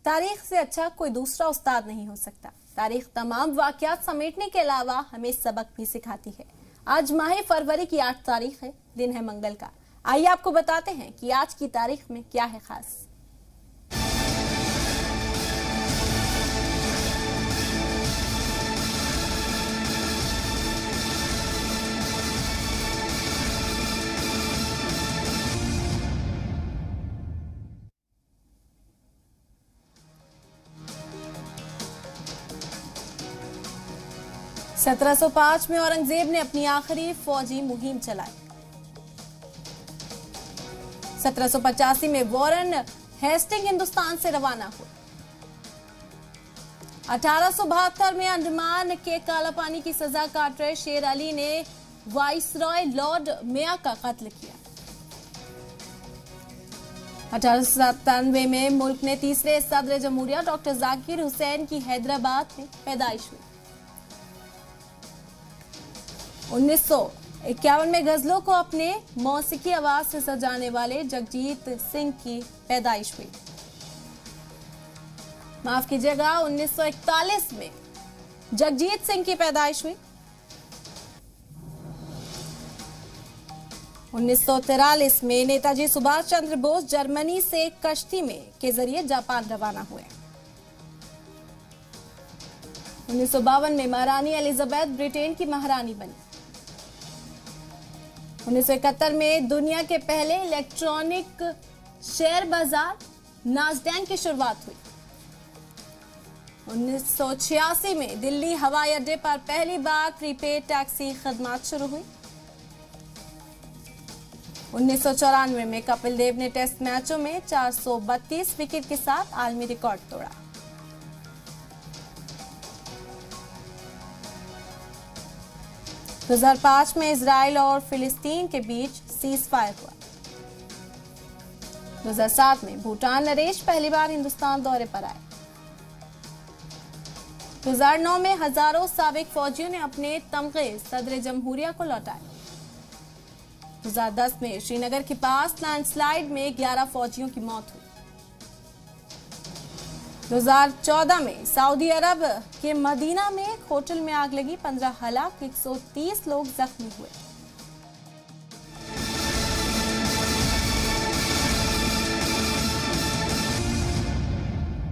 तारीख से अच्छा कोई दूसरा उस्ताद नहीं हो सकता। तारीख तमाम वाकयात समेटने के अलावा हमें सबक भी सिखाती है। आज माह फरवरी की 8 तारीख है, दिन है मंगल का। आइए आपको बताते हैं कि आज की तारीख में क्या है खास। – 1705 में औरंगजेब ने अपनी आखिरी फौजी मुहिम चलाई। 1785 में वॉरेन हेस्टिंग हिंदुस्तान से रवाना हुए। 1872 में अंडमान के काला पानी की सजा काट रहे शेर अली ने वाइसरॉय लॉर्ड मेयर का कत्ल किया। 1897 में मुल्क ने तीसरे सदर जमहूरिया डॉक्टर जाकिर हुसैन की हैदराबाद में पैदाइश हुई। 1951 में गजलों को अपने मौसीकी आवाज से सजाने वाले जगजीत सिंह की पैदाइश हुई। माफ कीजिएगा, 1941 में जगजीत सिंह की पैदाइश हुई। 1943 में नेताजी सुभाष चंद्र बोस जर्मनी से कश्ती में के जरिए जापान रवाना हुए। 1952 में महारानी एलिजाबेथ ब्रिटेन की महारानी बनी। 1971 में दुनिया के पहले इलेक्ट्रॉनिक शेयर बाजार नास्डैक की शुरुआत हुई। 1986 में दिल्ली हवाई अड्डे पर पहली बार प्रीपेड टैक्सी खदमात शुरू हुई। 1994 में कपिल देव ने टेस्ट मैचों में 432 विकेट के साथ आलमी रिकॉर्ड तोड़ा। 2005 में इजराइल और फिलिस्तीन के बीच सीज फायर हुआ। 2007 में भूटान नरेश पहली बार हिंदुस्तान दौरे पर आए। 2009 में हजारों साबिक फौजियों ने अपने तमगे सदर जमहूरिया को लौटाए। 2010 में श्रीनगर के पास लैंडस्लाइड में 11 फौजियों की मौत हुई। 2014 में सऊदी अरब के मदीना में एक होटल में आग लगी, 15 हलाक, 130 लोग जख्मी हुए।